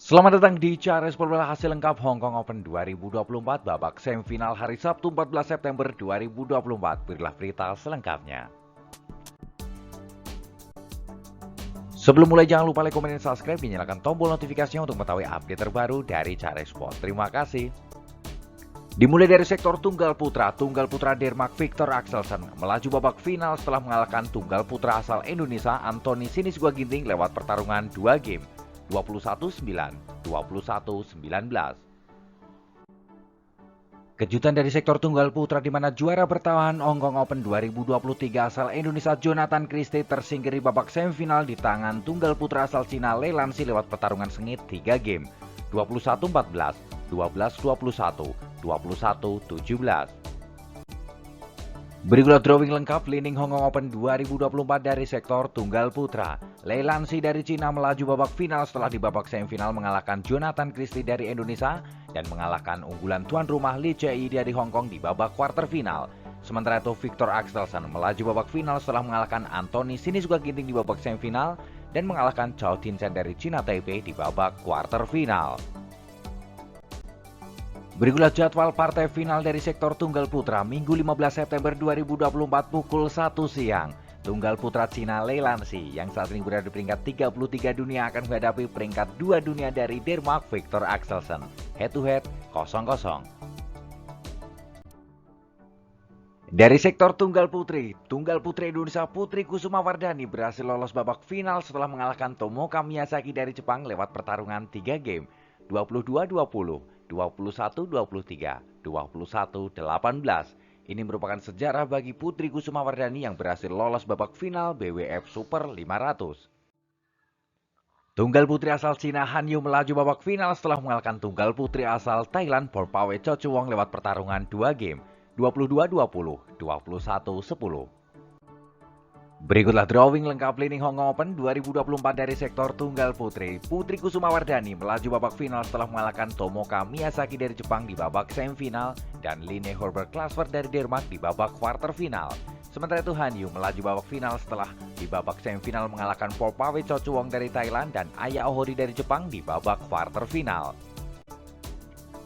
Selamat datang di Cares Bola hasil lengkap Hong Kong Open 2024 babak semifinal hari Sabtu 14 September 2024. Berilah berita selengkapnya. Sebelum mulai jangan lupa like, komen, dan subscribe, dan nyalakan tombol notifikasinya untuk mengetahui update terbaru dari Cares Sport. Terima kasih. Dimulai dari sektor tunggal putra Denmark Victor Axelsen melaju babak final setelah mengalahkan tunggal putra asal Indonesia Anthony Sinisuka Ginting lewat pertarungan 2 game 21-9, 21-19. Kejutan dari sektor tunggal putra di mana juara bertahan Hong Kong Open 2023 asal Indonesia Jonathan Christie tersingkir di babak semifinal di tangan tunggal putra asal Cina Lei Lansi lewat pertarungan sengit 3 game 21-14, 12-21, 21-17. Berikutlah drawing lengkap Li-Ning Hong Kong Open 2024 dari sektor tunggal putra. Lei Lansi dari Cina melaju babak final setelah di babak semifinal mengalahkan Jonathan Christie dari Indonesia dan mengalahkan unggulan tuan rumah Li Chei dari Hong Kong di babak quarter final. Sementara itu Victor Axelsen melaju babak final setelah mengalahkan Anthony Sinisuka Ginting di babak semifinal dan mengalahkan Chao Tianchen dari China Taipei di babak quarter final. Berikutlah jadwal partai final dari sektor tunggal putra Minggu 15 September 2024 pukul 1 siang. Tunggal putra Cina Lei Lansi yang saat ini berada di peringkat 33 dunia akan menghadapi peringkat 2 dunia dari Denmark Victor Axelsen. Head to head 0-0. Dari sektor tunggal putri Indonesia Putri Kusuma Wardani berhasil lolos babak final setelah mengalahkan Tomoka Miyazaki dari Jepang lewat pertarungan 3 game 22-20, 21-23, 21-18. Ini merupakan sejarah bagi Putri Kusuma Wardani yang berhasil lolos babak final BWF Super 500. Tunggal putri asal Cina Han Yu melaju babak final setelah mengalahkan tunggal putri asal Thailand Porpawe Chochuwong lewat pertarungan 2 game 22-20, 21-10. Berikutlah drawing lengkap Li-Ning Hong Kong Open 2024 dari sektor tunggal putri. Putri Kusuma Wardani melaju babak final setelah mengalahkan Tomoka Miyazaki dari Jepang di babak semifinal dan Line Horberg Klasford dari Denmark di babak quarter final. Sementara itu Han Yu melaju babak final setelah di babak semifinal mengalahkan Porpawe Chochuwong dari Thailand dan Aya Ohori dari Jepang di babak quarter final.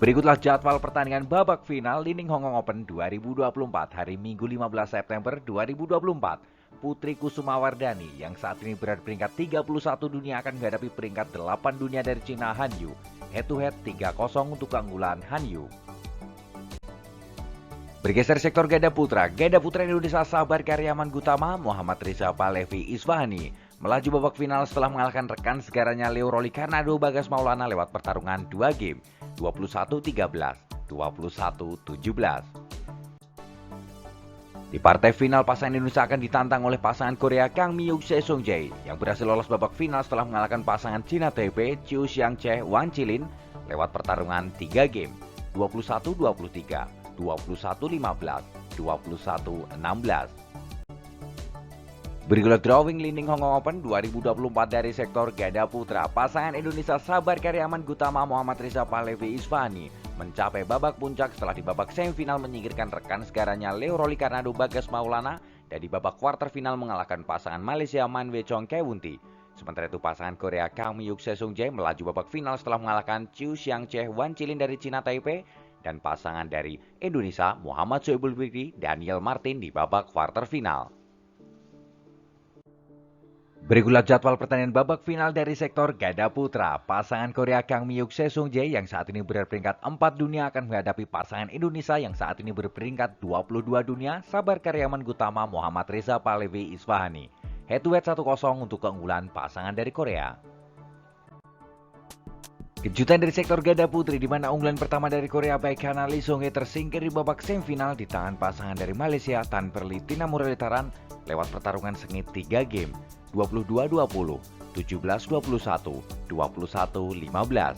Berikutlah jadwal pertandingan babak final Li-Ning Hong Kong Open 2024 hari Minggu 15 September 2024. Putri Kusuma Wardani yang saat ini berada di peringkat 31 dunia akan menghadapi peringkat 8 dunia dari Cina Han Yu. Head to head 3-0 untuk keunggulan Han Yu. Bergeser sektor ganda putra Indonesia Sabar Karyaman Gutama Muhammad Riza Palevi Isfahani melaju babak final setelah mengalahkan rekan segaranya Leo Rolicarnado Bagas Maulana lewat pertarungan 2 game 21-13, 21-17. Di partai final pasangan Indonesia akan ditantang oleh pasangan Korea Kang Mi-hyuk Sesong Jae yang berhasil lolos babak final setelah mengalahkan pasangan China Taipei Chiu Xiangche Wan Chilin lewat pertarungan 3 game 21-23, 21-15, 21-16. Berikutlah drawing Li-Ning Hong Kong Open 2024 dari sektor ganda putra. Pasangan Indonesia Sabar Karyaman Gutama Muhammad Riza Palevi Isfahani mencapai babak puncak setelah di babak semifinal menyingkirkan rekan segaranya Leo Rolicarnado Bagas Maulana dan di babak quarter final mengalahkan pasangan Malaysia Man Wei Chong Kewunti. Sementara itu pasangan Korea Kang Mi-hyuk Sesong Jae melaju babak final setelah mengalahkan Chiu Xiangche Wan Chilin dari China Taipei dan pasangan dari Indonesia Muhammad Soebul Fikri Daniel Martin di babak quarter final. Berikutlah jadwal pertandingan babak final dari sektor ganda putra. Pasangan Korea Kang Mi-hyuk Sesong Jae yang saat ini berada peringkat 4 dunia akan menghadapi pasangan Indonesia yang saat ini berperingkat 22 dunia Sabar Karyaman Gutama Muhammad Riza Palevi Isfahani. Head to head 1-0 untuk keunggulan pasangan dari Korea. Kejutan dari sektor ganda putri di mana unggulan pertama dari Korea Baekhyun Lee Sung-hye tersingkir di babak semifinal di tangan pasangan dari Malaysia Tan Perli Tinamurali Taran lewat pertarungan sengit 3 game 22-20, 17-21, 21-15.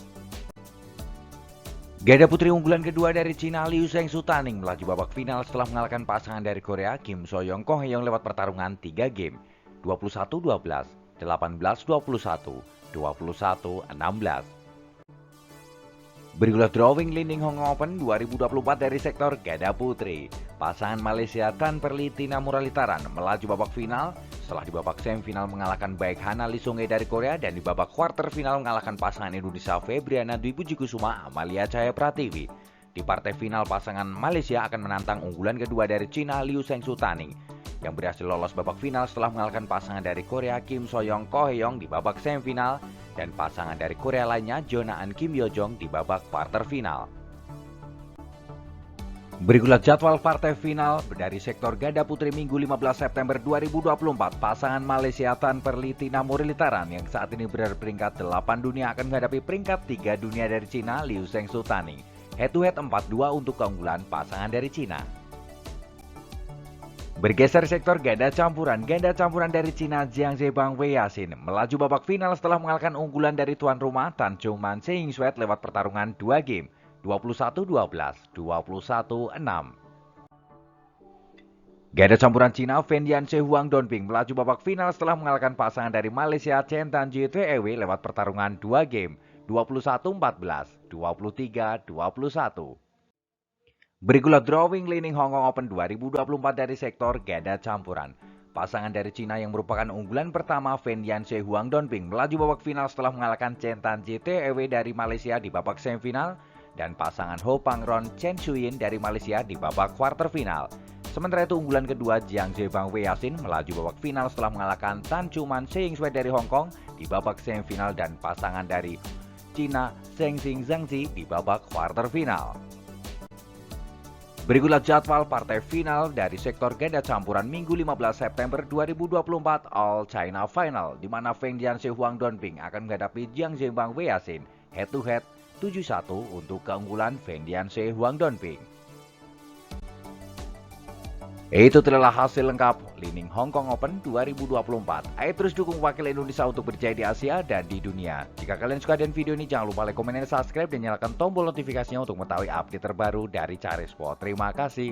Ganda putri unggulan kedua dari Cina Liu Zheng Sutaning melaju babak final setelah mengalahkan pasangan dari Korea Kim So-young Ko Hye-young lewat pertarungan 3 game 21-12, 18-21, 21-16. Berikutlah drawing Li-Ning Hong Kong Open 2024 dari sektor ganda putri. pasangan Malaysia Tan Perli Tina Muralitaran melaju babak final setelah di babak semifinal mengalahkan baik Hana Lee Sung Hae dari Korea dan di babak quarter final mengalahkan pasangan Indonesia Febriana Dwi Puji Kusuma Amalia Cahaya Pratiwi. Di partai final pasangan Malaysia akan menantang unggulan kedua dari Cina Liu Zhengsu Taning yang berhasil lolos babak final setelah mengalahkan pasangan dari Korea Kim Soyoung Ko Hyeong di babak semifinal dan pasangan dari Korea lainnya Jonaan Kim Yo Jong di babak quarter final. Berikutlah jadwal partai final dari sektor ganda putri Minggu 15 September 2024. Pasangan Malaysia Tan Perli Tina Muralitaran yang saat ini berada peringkat 8 dunia akan menghadapi peringkat 3 dunia dari Cina Liu Zhengsu Taning. Head to head 4-2 untuk keunggulan pasangan dari Cina. Bergeser sektor ganda campuran dari Cina Jiang Zebang Wei Yasin melaju babak final setelah mengalahkan unggulan dari tuan rumah Tan Chung Man Seing Sweat lewat pertarungan 2 game, 21-12, 21-6. Ganda campuran Cina Fendian Se Huang Donping melaju babak final setelah mengalahkan pasangan dari Malaysia Chen Tan Jie Ewe lewat pertarungan 2 game, 21-14, 23-21. Berikutlah drawing Li Ning Hong Kong Open 2024 dari sektor ganda campuran. Pasangan dari Cina yang merupakan unggulan pertama Fendian Se Huang Donping melaju babak final setelah mengalahkan Chen Tan Jie Ewe dari Malaysia di babak semifinal dan pasangan Ho Pangron Chen Shuyin dari Malaysia di babak quarter final. Sementara itu unggulan kedua Jiang Zebang Wei Yasin melaju babak final setelah mengalahkan Tan Chuman Seing Sweat dari Hong Kong di babak semifinal dan pasangan dari Cina Zheng Xing Zhangzi di babak quarter final. Berikutlah jadwal partai final dari sektor ganda campuran Minggu 15 September 2024 All China Final di mana Fendian Se Huang Donping akan menghadapi Jiang Zebang Wei Yasin head to head 7-1 untuk keunggulan Fendian Se Huang Donping. Itu telah hasil lengkap Li Ning Hong Kong Open 2024. Ayo terus dukung wakil Indonesia untuk berjaya di Asia dan di dunia. Jika kalian suka dengan video ini, jangan lupa like, komen, dan subscribe dan nyalakan tombol notifikasinya untuk mengetahui update terbaru dari Cari Sport. Terima kasih.